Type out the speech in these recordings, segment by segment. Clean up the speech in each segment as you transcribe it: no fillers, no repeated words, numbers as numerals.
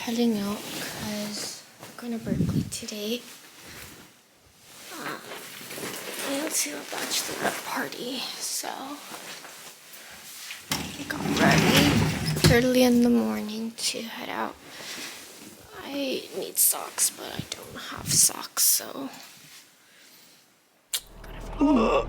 heading out because we're going to Berkeley today. I went to a bachelorette party, so I got ready early in the morning to head out. I need socks, but I don't have socks, so I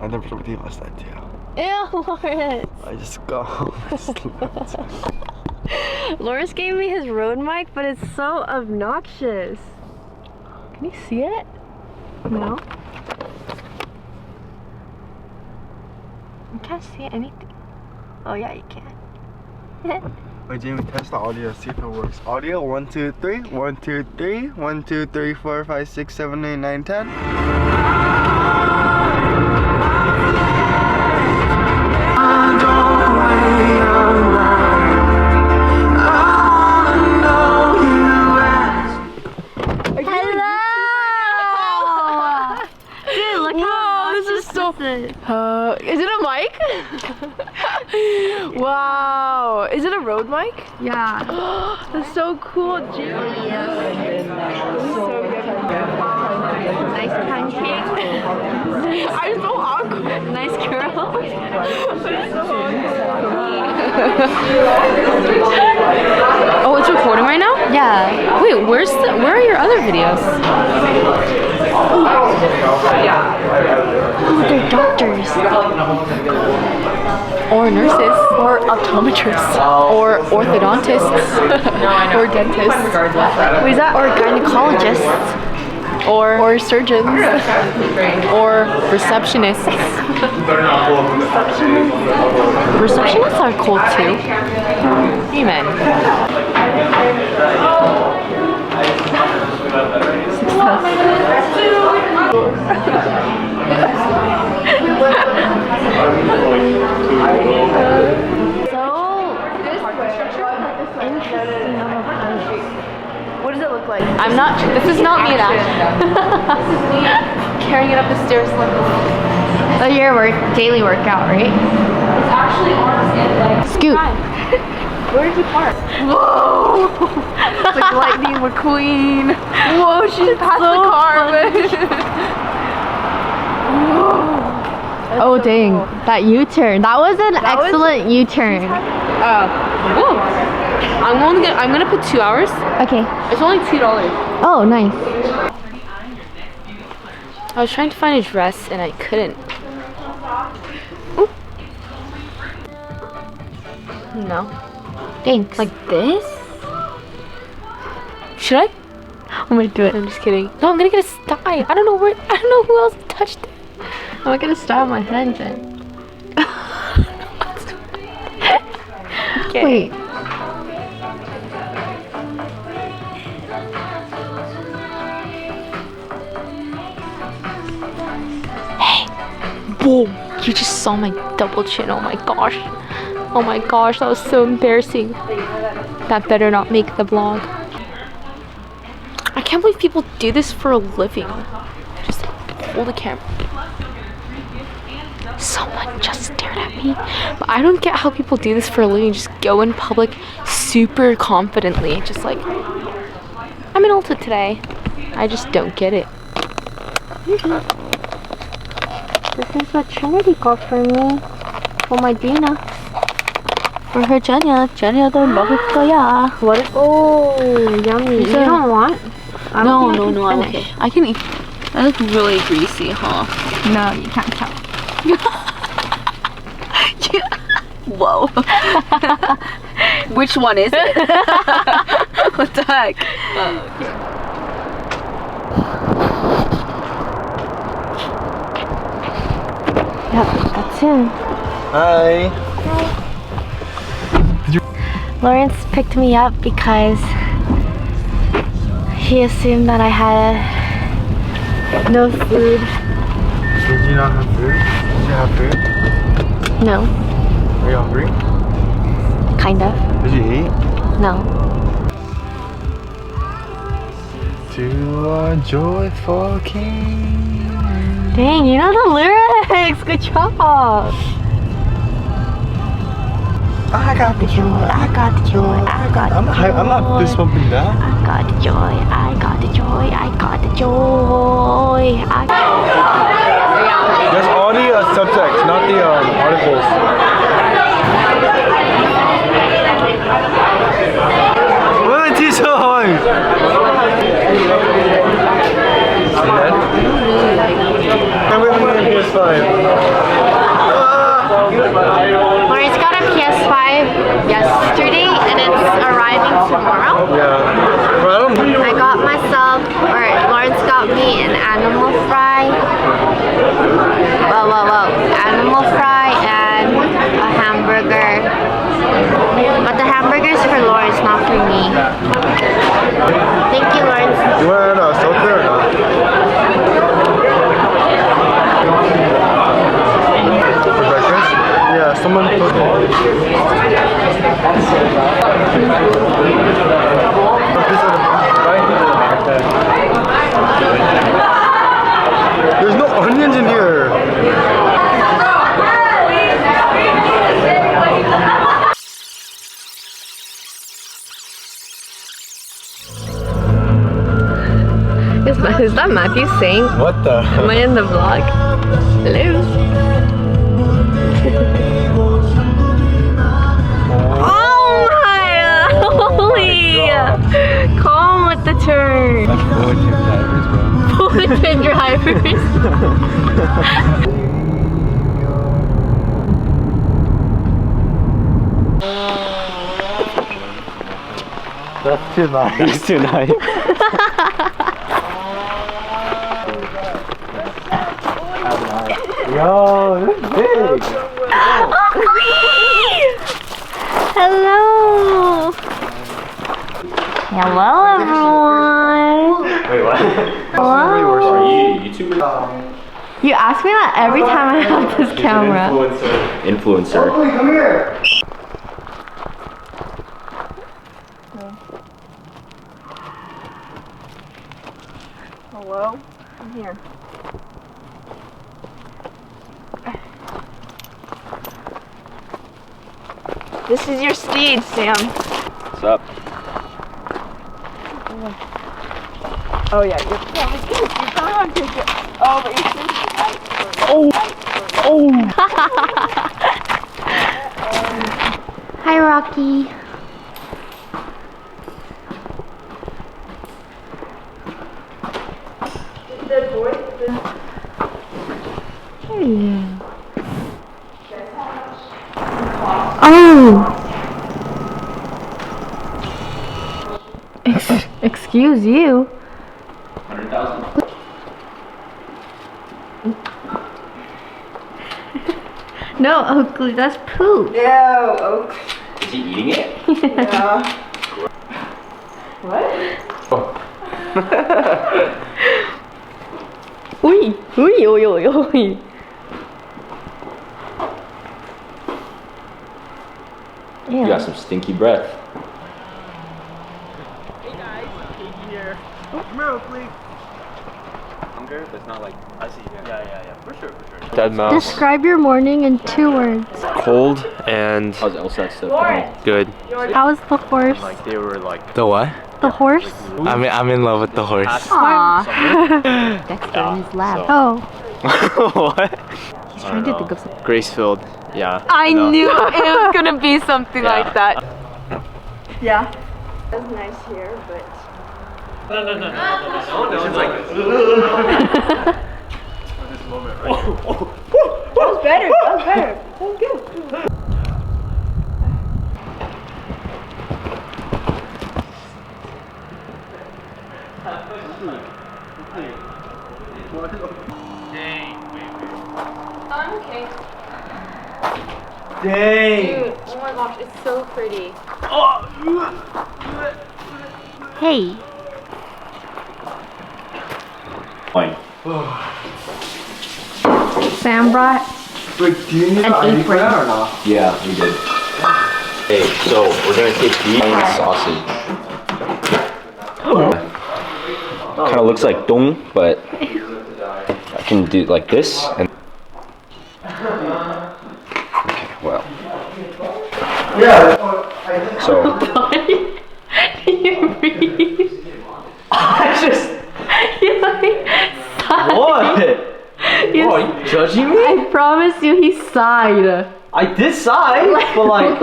never believe I said you. Ew, Lawrence. I just go home. Lawrence gave me his road mic, but it's so obnoxious. Can you see it? No? You can't see anything. Oh yeah, you can. Wait, Jamie, test the audio, see if it works. Audio 1 2 3 1 2 3 1 2 3 4 5 6 7 8 9 10. Is it a mic? Wow. Is it a road mic? Yeah. That's so cool, Jimmy. Nice pancake. I'm so awkward. Nice girl. Oh, it's recording right now? Yeah. Wait, where are your other videos? They're doctors. Or nurses. Or optometrists. Or orthodontists. Or dentists. What is that? Or gynecologists. Or surgeons. Or receptionists. Receptionists are cool too. Amen. What does it look like? This is not me and Ash. Carrying it up the stairs like this. Oh, your daily workout, right? It's actually arms and legs. Scoot. Where did you park? Whoa! It's like Lightning McQueen. Whoa, she passed the car. Oh dang, that U-turn. That was an excellent U-turn. Whoa. I'm gonna put 2 hours. Okay. It's only $2. Oh, nice. I was trying to find a dress and I couldn't. Ooh. No. Thanks. Like this? Should I? I'm gonna do it. I'm just kidding. No, I'm gonna get a sty. I don't know who else touched it. I'm gonna style my head then. Okay. Wait. Boom! You just saw my double chin. Oh my gosh. Oh my gosh, that was so embarrassing. That better not make the vlog. I can't believe people do this for a living. Just hold the camera. Someone just stared at me. But I don't get how people do this for a living. Just go in public super confidently. Just like, I'm in Ulta today. I just don't get it. This is what Trinity got for me. For my Dina. For her Jenny 도 먹을 거야. What? Oh, yummy. You don't want? No, I'm okay. I can eat. That looks really greasy, huh? No, you can't tell. Whoa. Which one is it? What the heck? Yep, that's him. Hi. Lawrence picked me up because he assumed that I had no food. Did you not have food? Did you have food? No, Are you hungry? kind of. Did you eat? No. To a joyful king. Dang, you know the lyrics. Good job. I got the joy. I got the joy. I got the joy. I'm not fist pumping that. I got the joy. I got the joy. I got the joy. There's all the subtext, not the articles. What are the t-shirts? And we're moving to PS5. Lawrence got a PS5 yesterday and it's arriving tomorrow. Yeah. But I don't know. I got myself, or Lawrence got me an animal fry. Whoa. Animal fry and a hamburger. But the hamburger's for Lawrence, not for me. Thank you, Lawrence. You want to soda or not? For breakfast? Yeah, someone put There's no onions in here. Is that Matthew saying, What the? am I in the vlog? Hello? Oh my, holy! Calm with the turn. That's Bulletin drivers. That's too nice. That's too nice. Yo, this is big. Hello. Hello, everyone. Wait, what? Hello. Are you YouTuber? You ask me that every time I have this camera. Influencer. Hey, come here. Hello? I'm here. This is your steed, Sam. What's up? Oh yeah, you're probably on picture. Oh, but you're Hi, Rocky. Oh. Excuse you. 100,000. No, Oakley, that's poop. Yeah, Oak. Is he eating it? Yeah. What? Uy. You got some stinky breath. Hey guys, Katie here. Come here, please. Hunger, but it's not like I see. Yeah. For sure. Dead mouse. Describe your morning in 2 words. Cold and How's LSAT stuff? good. How was the horse? Like they were like The what? The horse? I'm in love with the horse. Aww. Dexter in his lab. Oh. What? He's trying to think of something. Grace-filled. Yeah. I knew it was gonna be something like that. Yeah. That's nice here, but. No. It's like this. This moment, right? That was better. That was good. I'm okay. Dang. Dude, oh my gosh, it's so pretty. Hey. Fine. Sam brought Wait, do you need an apron. or not? Yeah, we did. Hey, so we're gonna take beef and sausage. Kind of looks like dong, but I can do it like this. And okay, well. So Can you breathe? I just. You're like, sighed. What? You- Oh, are you judging me? I promise you he sighed. I did sigh, but like.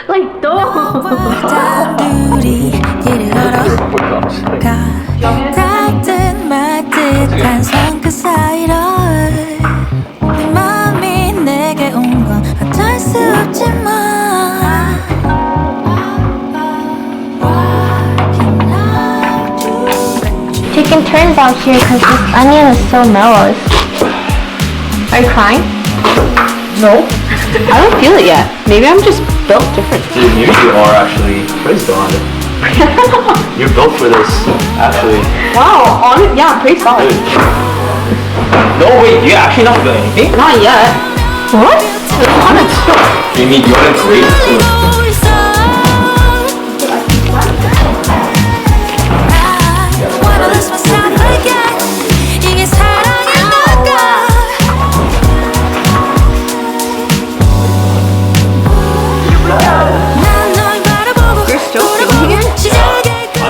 like don't. 같은 말뜻한 손끝 사이로 네 맘이 내게 온 건 어쩔 수 없지만 Taking turns out here because this onion is so mellow. Are you crying? No. I don't feel it yet. Maybe I'm just built different. Dude, maybe you are actually. Praise God. You're built for this, actually. Wow, on it, yeah, pretty solid. Dude. No, wait, you're actually not doing anything? Not yet. What? You mean you want to grade too?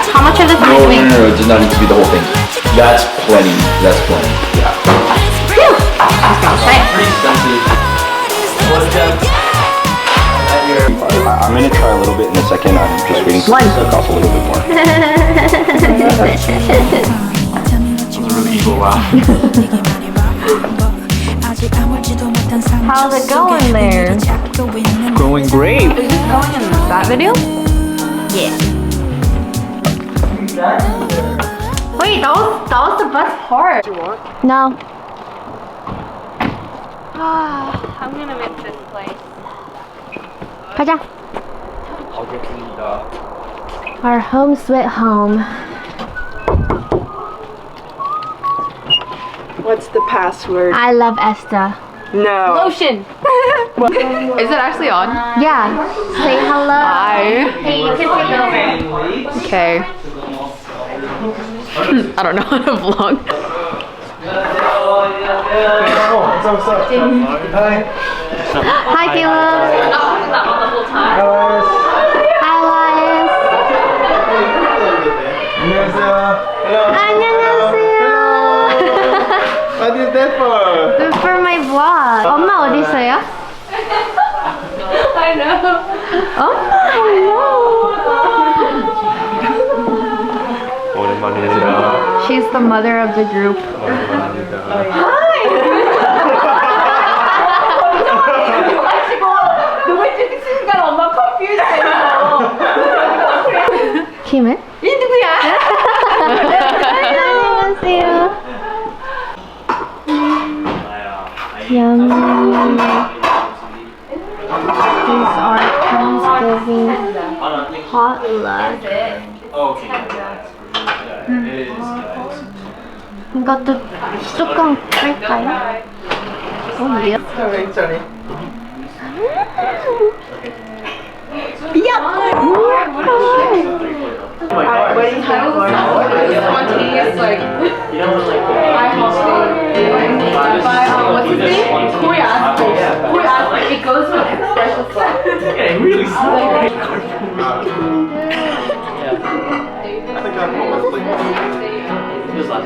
How much of this no, is no, me? no, it does not need to be the whole thing. That's plenty. That's plenty. Yeah. I'm gonna try a little bit in a second. I'm just waiting for it to cook off a little bit more. That's a really evil laugh. How's it going there? Going great. Is this going in that video? Yeah. Wait, that was the best part. No. I'm gonna miss this place. 가자. Our home sweet home. What's the password? I love Esta. No. Lotion. Is it actually on? Yeah. Say hello. Hi. Hey, you can take over. Okay. I don't know how to vlog. Hi, Caleb. Hi, Elias. 안녕하세요. What is that for? For my vlog. 엄마 어디 있어요? I know. 엄마, hello. 오랜만이다. She's the mother of the group. 김은? 이 누구야? 안녕하세요. Yum. These are friendsgiving potluck. 이것도 뚜껑 깔까요? 오, 예. Spontaneous, like, what's his name? Corey Astley. It goes with special stuff. Yeah, really sorry.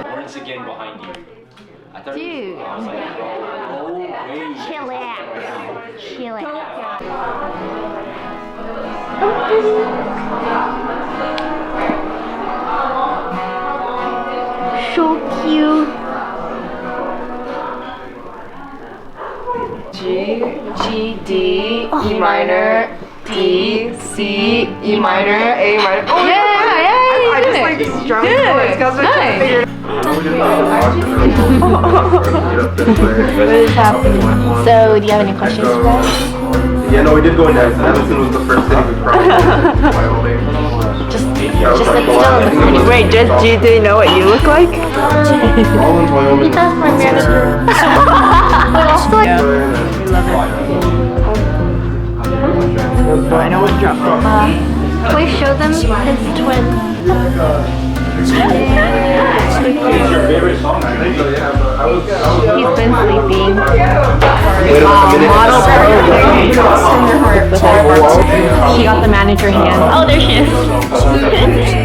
Once again behind you. I thought Dude. I was like, oh, wait. Chill it. Chill it. So cute. G, D, E minor, D, C, E minor, A minor. Oh, I just like strummed chords because I couldn't figure it What is happening? So, do you have any questions for us? Yeah, no, we did go in there. Edison was the first city we crossed. Just sit still and listen to me. Wait, does G know what you look like? Rollins, Wyoming. That's my manager. But also, like, I know what drop. please show them his twin. Your favorite song, I think. He's been sleeping. Model Pro. She got the manager hand. Oh, there she is.